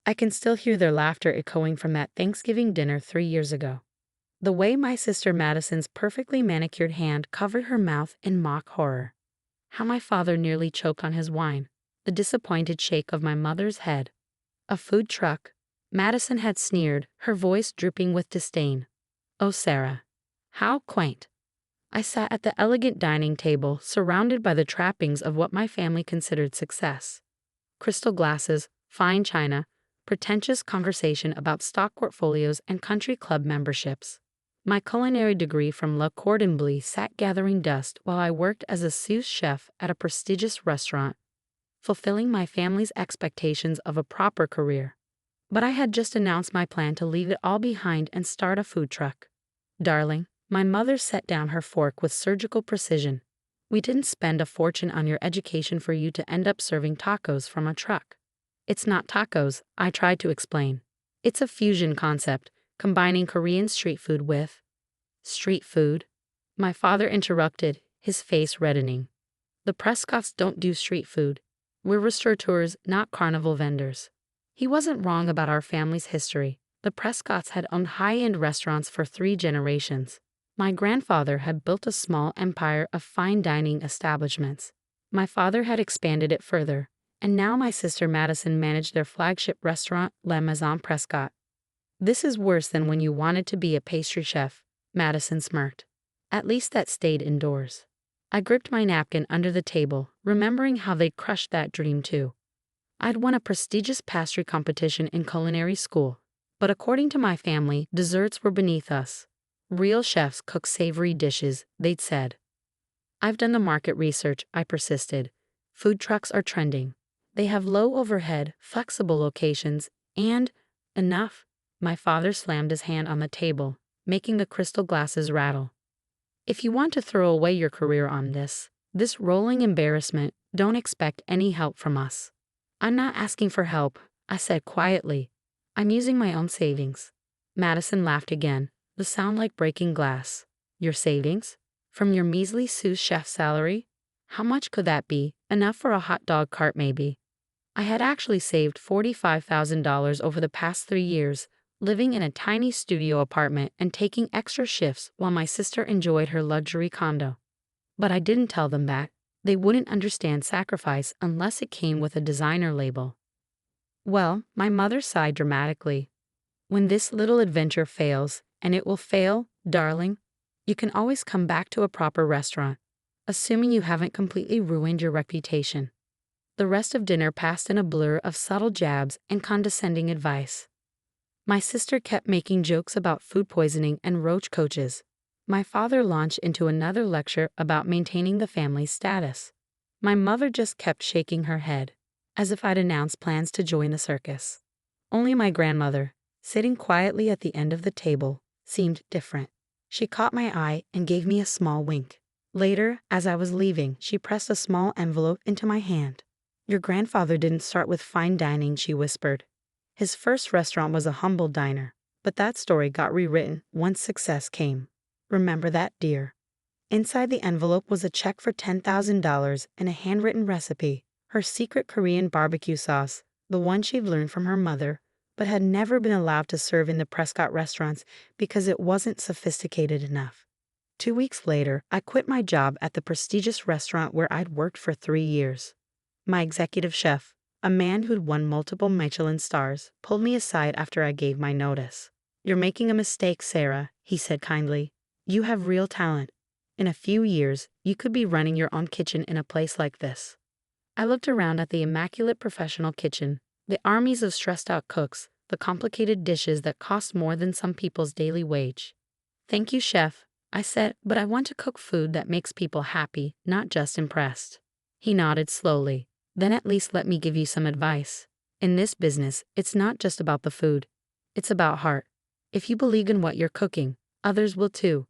I can still hear their laughter echoing from that Thanksgiving dinner 3 years ago. The way my sister Madison's perfectly manicured hand covered her mouth in mock horror. How my father nearly choked on his wine. The disappointed shake of my mother's head. A food truck? Madison had sneered, her voice drooping with disdain. Oh, Sarah. How quaint. I sat at the elegant dining table, surrounded by the trappings of what my family considered success. Crystal glasses, fine china, pretentious conversation about stock portfolios and country club memberships. My culinary degree from Le Cordon Bleu sat gathering dust while I worked as a sous chef at a prestigious restaurant, fulfilling my family's expectations of a proper career. But I had just announced my plan to leave it all behind and start a food truck. Darling, my mother set down her fork with surgical precision. We didn't spend a fortune on your education for you to end up serving tacos from a truck. It's not tacos, I tried to explain. It's a fusion concept, combining Korean street food with street food. My father interrupted, his face reddening. The Prescotts don't do street food. We're restaurateurs, not carnival vendors. He wasn't wrong about our family's history. The Prescotts had owned high-end restaurants for 3 generations. My grandfather had built a small empire of fine dining establishments. My father had expanded it further, and now my sister Madison managed their flagship restaurant, La Maison Prescott. This is worse than when you wanted to be a pastry chef, Madison smirked. At least that stayed indoors. I gripped my napkin under the table, remembering how they'd crushed that dream too. I'd won a prestigious pastry competition in culinary school, but according to my family, desserts were beneath us. Real chefs cook savory dishes, they'd said. I've done the market research, I persisted. Food trucks are trending. They have low overhead, flexible locations, and enough. My father slammed his hand on the table, making the crystal glasses rattle. If you want to throw away your career on this rolling embarrassment, don't expect any help from us. I'm not asking for help, I said quietly. I'm using my own savings. Madison laughed again, the sound like breaking glass. Your savings? From your measly sous chef salary? How much could that be? Enough for a hot dog cart maybe. I had actually saved $45,000 over the past 3 years, living in a tiny studio apartment and taking extra shifts while my sister enjoyed her luxury condo. But I didn't tell them that. They wouldn't understand sacrifice unless it came with a designer label. Well, my mother sighed dramatically. When this little adventure fails, and it will fail, darling, you can always come back to a proper restaurant, assuming you haven't completely ruined your reputation. The rest of dinner passed in a blur of subtle jabs and condescending advice. My sister kept making jokes about food poisoning and roach coaches. My father launched into another lecture about maintaining the family's status. My mother just kept shaking her head, as if I'd announced plans to join the circus. Only my grandmother, sitting quietly at the end of the table, seemed different. She caught my eye and gave me a small wink. Later, as I was leaving, she pressed a small envelope into my hand. Your grandfather didn't start with fine dining, she whispered. His first restaurant was a humble diner, but that story got rewritten once success came. Remember that, dear. Inside the envelope was a check for $10,000 and a handwritten recipe, her secret Korean barbecue sauce, the one she'd learned from her mother, but had never been allowed to serve in the Prescott restaurants because it wasn't sophisticated enough. 2 weeks later, I quit my job at the prestigious restaurant where I'd worked for 3 years. My executive chef, a man who'd won multiple Michelin stars, pulled me aside after I gave my notice. You're making a mistake, Sarah, he said kindly. You have real talent. In a few years, you could be running your own kitchen in a place like this. I looked around at the immaculate professional kitchen, the armies of stressed-out cooks, the complicated dishes that cost more than some people's daily wage. Thank you, chef, I said, but I want to cook food that makes people happy, not just impressed. He nodded slowly. Then at least let me give you some advice. In this business, it's not just about the food. It's about heart. If you believe in what you're cooking, others will too.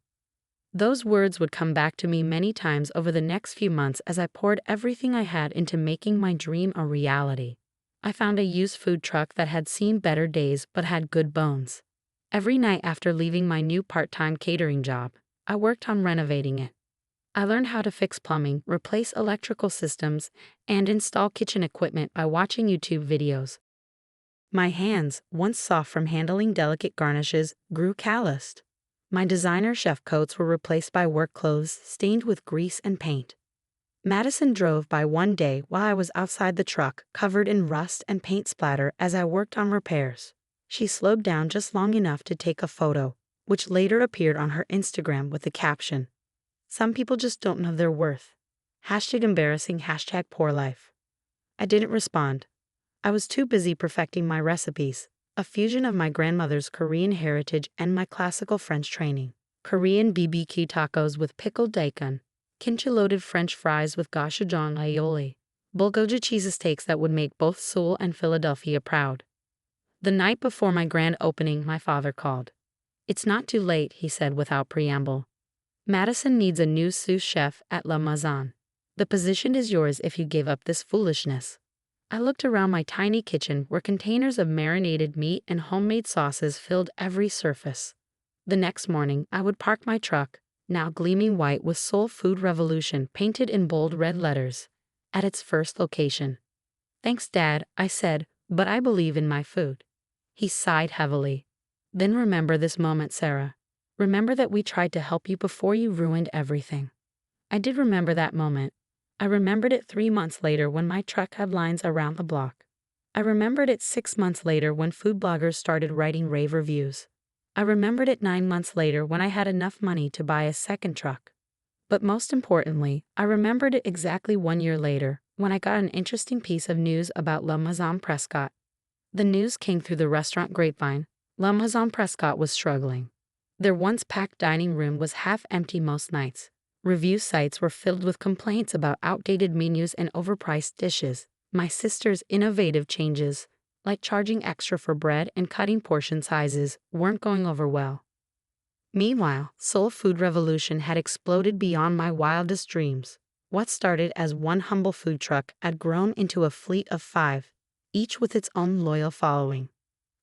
Those words would come back to me many times over the next few months as I poured everything I had into making my dream a reality. I found a used food truck that had seen better days but had good bones. Every night after leaving my new part-time catering job, I worked on renovating it. I learned how to fix plumbing, replace electrical systems, and install kitchen equipment by watching YouTube videos. My hands, once soft from handling delicate garnishes, grew calloused. My designer chef coats were replaced by work clothes stained with grease and paint. Madison drove by one day while I was outside the truck, covered in rust and paint splatter as I worked on repairs. She slowed down just long enough to take a photo, which later appeared on her Instagram with the caption, "Some people just don't know their worth. #embarrassing, #poor life." I didn't respond. I was too busy perfecting my recipes, a fusion of my grandmother's Korean heritage and my classical French training. Korean BBQ tacos with pickled daikon, kimchi-loaded French fries with gochujang aioli, bulgogi cheesesteaks that would make both Seoul and Philadelphia proud. The night before my grand opening, my father called. "It's not too late," he said without preamble. "Madison needs a new sous chef at La Maison. The position is yours if you give up this foolishness." I looked around my tiny kitchen where containers of marinated meat and homemade sauces filled every surface. The next morning, I would park my truck, now gleaming white with Soul Food Revolution painted in bold red letters, at its first location. "Thanks, Dad," I said, "but I believe in my food." He sighed heavily. "Then remember this moment, Sarah. Remember that we tried to help you before you ruined everything." I did remember that moment. I remembered it 3 months later when my truck had lines around the block. I remembered it 6 months later when food bloggers started writing rave reviews. I remembered it 9 months later when I had enough money to buy a second truck. But most importantly, I remembered it exactly 1 year later when I got an interesting piece of news about La Maison Prescott. The news came through the restaurant grapevine. La Maison Prescott was struggling. Their once packed dining room was half empty most nights. Review sites were filled with complaints about outdated menus and overpriced dishes. My sister's innovative changes, like charging extra for bread and cutting portion sizes, weren't going over well. Meanwhile, Soul Food Revolution had exploded beyond my wildest dreams. What started as one humble food truck had grown into a fleet of 5, each with its own loyal following.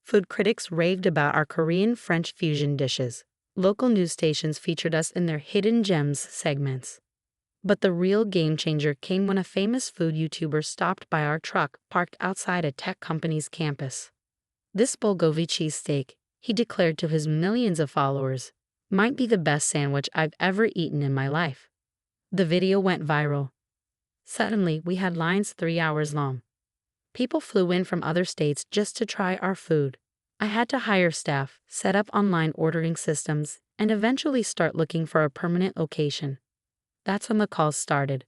Food critics raved about our Korean-French fusion dishes. Local news stations featured us in their Hidden Gems segments. But the real game changer came when a famous food YouTuber stopped by our truck parked outside a tech company's campus. "This bulgogi cheesesteak," he declared to his millions of followers, "might be the best sandwich I've ever eaten in my life." The video went viral. Suddenly, we had lines 3 hours long. People flew in from other states just to try our food. I had to hire staff, set up online ordering systems, and eventually start looking for a permanent location. That's when the calls started.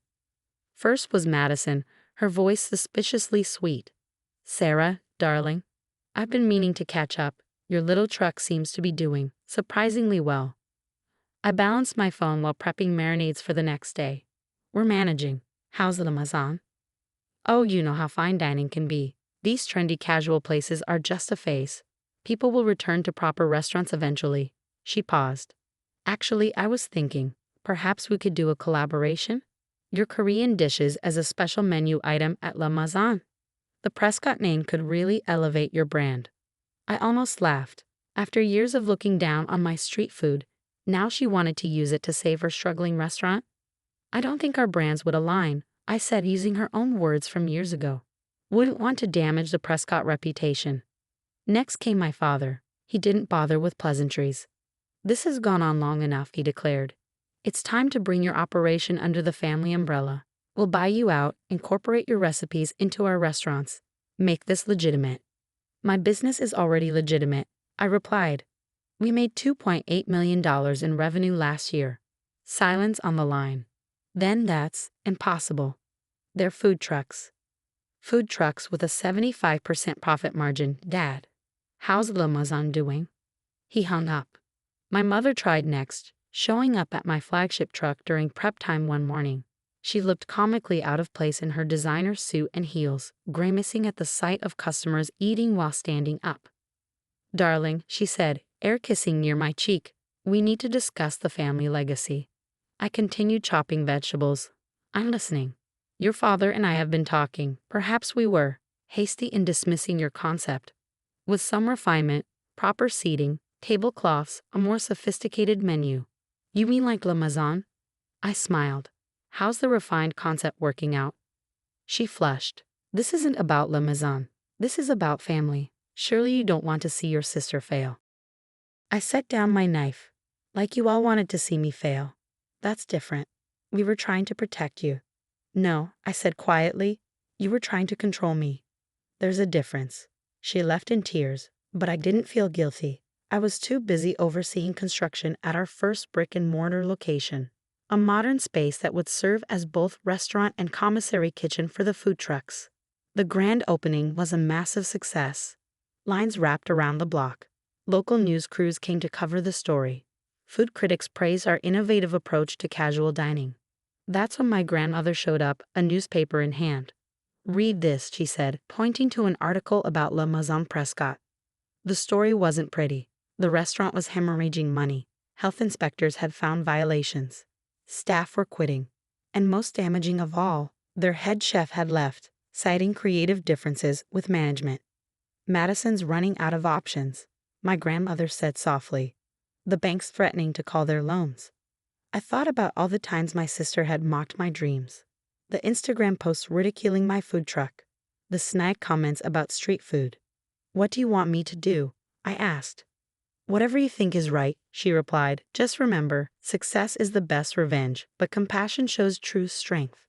First was Madison, her voice suspiciously sweet. "Sarah, darling, I've been meaning to catch up. Your little truck seems to be doing surprisingly well." I balanced my phone while prepping marinades for the next day. "We're managing. How's the Maison?" "Oh, you know how fine dining can be. These trendy casual places are just a phase. People will return to proper restaurants eventually." She paused. "Actually, I was thinking, perhaps we could do a collaboration? Your Korean dishes as a special menu item at La Maison. The Prescott name could really elevate your brand." I almost laughed. After years of looking down on my street food, now she wanted to use it to save her struggling restaurant? "I don't think our brands would align," I said using her own words from years ago. "Wouldn't want to damage the Prescott reputation." Next came my father. He didn't bother with pleasantries. "This has gone on long enough," he declared. "It's time to bring your operation under the family umbrella. We'll buy you out, incorporate your recipes into our restaurants. Make this legitimate." "My business is already legitimate," I replied. "We made $2.8 million in revenue last year." Silence on the line. "Then that's impossible. They're food trucks." "Food trucks with a 75% profit margin, Dad. How's La Maison doing?" He hung up. My mother tried next, showing up at my flagship truck during prep time one morning. She looked comically out of place in her designer suit and heels, grimacing at the sight of customers eating while standing up. "Darling," she said, air kissing near my cheek, "we need to discuss the family legacy." I continued chopping vegetables. "I'm listening." "Your father and I have been talking. Perhaps we were hasty in dismissing your concept. With some refinement, proper seating, tablecloths, a more sophisticated menu." "You mean like La Maison?" I smiled. "How's the refined concept working out?" She flushed. "This isn't about La Maison. This is about family. Surely you don't want to see your sister fail. I set down my knife. Like you all wanted to see me fail. That's different. We were trying to protect you. No, I said quietly. You were trying to control me. There's a difference. She left in tears, but I didn't feel guilty. I was too busy overseeing construction at our first brick-and-mortar location, a modern space that would serve as both restaurant and commissary kitchen for the food trucks. The grand opening was a massive success. Lines wrapped around the block. Local news crews came to cover the story. Food critics praised our innovative approach to casual dining. That's when my grandmother showed up, a newspaper in hand. "Read this," she said, pointing to an article about La Maison Prescott. The story wasn't pretty. The restaurant was hemorrhaging money. Health inspectors had found violations. Staff were quitting. And most damaging of all, their head chef had left, citing creative differences with management. "Madison's running out of options," my grandmother said softly. "The bank's threatening to call their loans." I thought about all the times my sister had mocked my dreams. The Instagram posts ridiculing my food truck. The snide comments about street food. "What do you want me to do?" I asked. "Whatever you think is right," she replied. "Just remember, success is the best revenge, but compassion shows true strength."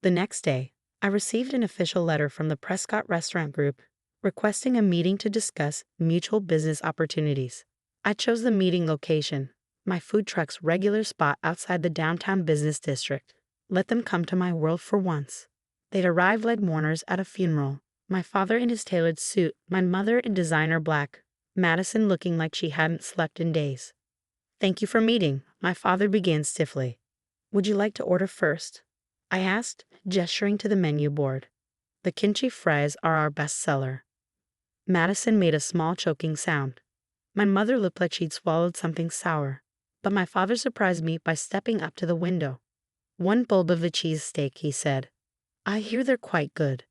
The next day, I received an official letter from the Prescott Restaurant Group requesting a meeting to discuss mutual business opportunities. I chose the meeting location, my food truck's regular spot outside the downtown business district. Let them come to my world for once. They'd arrive like mourners at a funeral. My father in his tailored suit, my mother in designer black, Madison looking like she hadn't slept in days. "Thank you for meeting," my father began stiffly. "Would you like to order first?" I asked, gesturing to the menu board. "The kimchi fries are our best seller." Madison made a small choking sound. My mother looked like she'd swallowed something sour, but my father surprised me by stepping up to the window. "One bulb of the cheesesteak," he said. "I hear they're quite good."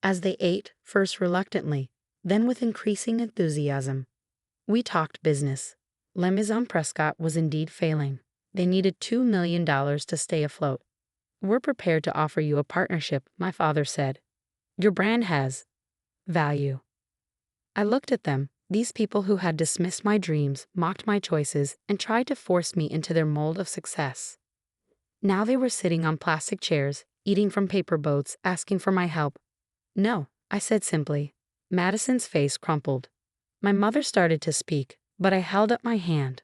As they ate, first reluctantly, then with increasing enthusiasm. We talked business. La Maison Prescott was indeed failing. They needed $2 million to stay afloat. "We're prepared to offer you a partnership," my father said. "Your brand has value." I looked at them, these people who had dismissed my dreams, mocked my choices, and tried to force me into their mold of success. Now they were sitting on plastic chairs, eating from paper boats, asking for my help. "No," I said simply. Madison's face crumpled. My mother started to speak, but I held up my hand.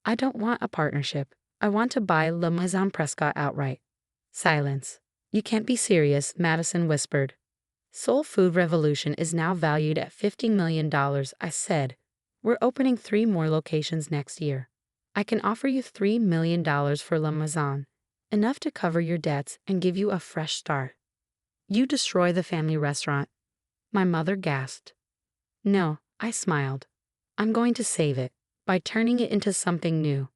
"I don't want a partnership. I want to buy La Maison Prescott outright." Silence. "You can't be serious," Madison whispered. "Soul Food Revolution is now valued at $50 million, I said. "We're opening 3 more locations next year. I can offer you $3 million for La Maison, enough to cover your debts and give you a fresh start." "You destroy the family restaurant," my mother gasped. "No," I smiled. "I'm going to save it, by turning it into something new."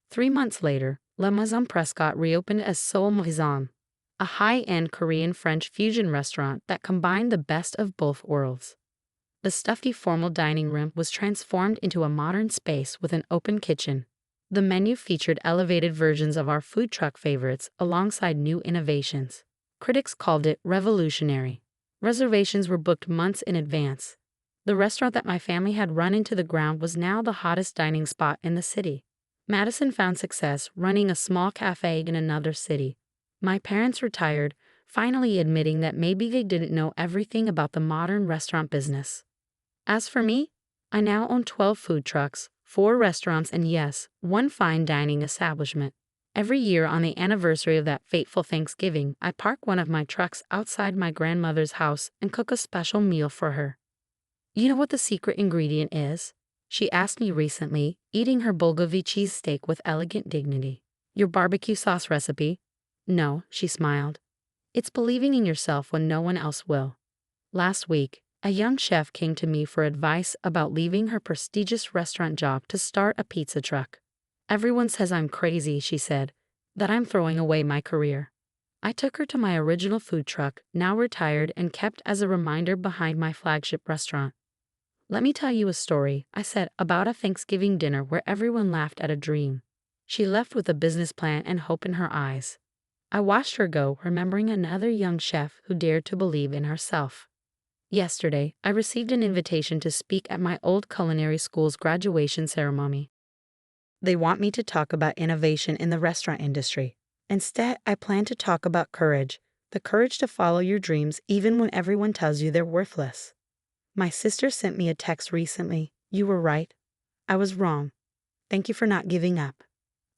3 months later, La Maison Prescott reopened as Soul Maison, a high-end Korean-French fusion restaurant that combined the best of both worlds. The stuffy formal dining room was transformed into a modern space with an open kitchen. The menu featured elevated versions of our food truck favorites alongside new innovations. Critics called it revolutionary. Reservations were booked months in advance. The restaurant that my family had run into the ground was now the hottest dining spot in the city. Madison found success running a small cafe in another city. My parents retired, finally admitting that maybe they didn't know everything about the modern restaurant business. As for me, I now own 12 food trucks, 4 restaurants, and yes, 1 fine dining establishment. Every year on the anniversary of that fateful Thanksgiving, I park one of my trucks outside my grandmother's house and cook a special meal for her. "You know what the secret ingredient is?" she asked me recently, eating her bulgogi cheesesteak with elegant dignity. "Your barbecue sauce recipe?" "No," she smiled. "It's believing in yourself when no one else will." Last week, a young chef came to me for advice about leaving her prestigious restaurant job to start a pizza truck. "Everyone says I'm crazy," she said, "that I'm throwing away my career." I took her to my original food truck, now retired and kept as a reminder behind my flagship restaurant. "Let me tell you a story," I said, "about a Thanksgiving dinner where everyone laughed at a dream." She left with a business plan and hope in her eyes. I watched her go, remembering another young chef who dared to believe in herself. Yesterday, I received an invitation to speak at my old culinary school's graduation ceremony. They want me to talk about innovation in the restaurant industry. Instead, I plan to talk about courage, the courage to follow your dreams even when everyone tells you they're worthless. My sister sent me a text recently. You were right. I was wrong. Thank you for not giving up.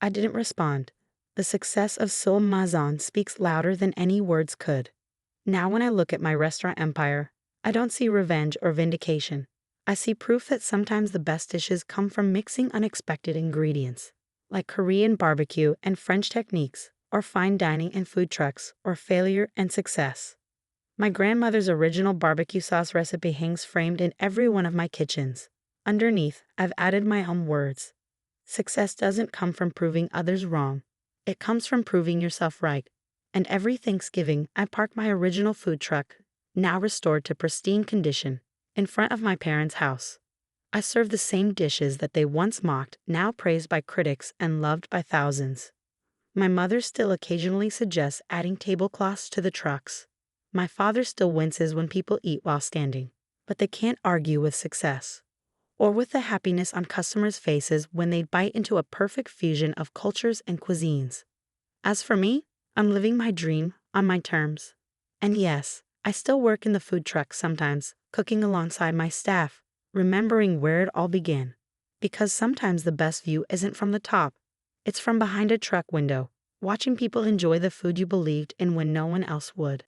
I didn't respond. The success of Sul Mazan speaks louder than any words could. Now when I look at my restaurant empire, I don't see revenge or vindication. I see proof that sometimes the best dishes come from mixing unexpected ingredients, like Korean barbecue and French techniques, or fine dining and food trucks, or failure and success. My grandmother's original barbecue sauce recipe hangs framed in every one of my kitchens. Underneath, I've added my own words. Success doesn't come from proving others wrong. It comes from proving yourself right. And every Thanksgiving, I park my original food truck, now restored to pristine condition, in front of my parents' house. I serve the same dishes that they once mocked, now praised by critics and loved by thousands. My mother still occasionally suggests adding tablecloths to the trucks. My father still winces when people eat while standing, but they can't argue with success, or with the happiness on customers' faces when they bite into a perfect fusion of cultures and cuisines. As for me, I'm living my dream on my terms. And yes, I still work in the food truck sometimes, cooking alongside my staff, remembering where it all began. Because sometimes the best view isn't from the top, it's from behind a truck window, watching people enjoy the food you believed in when no one else would.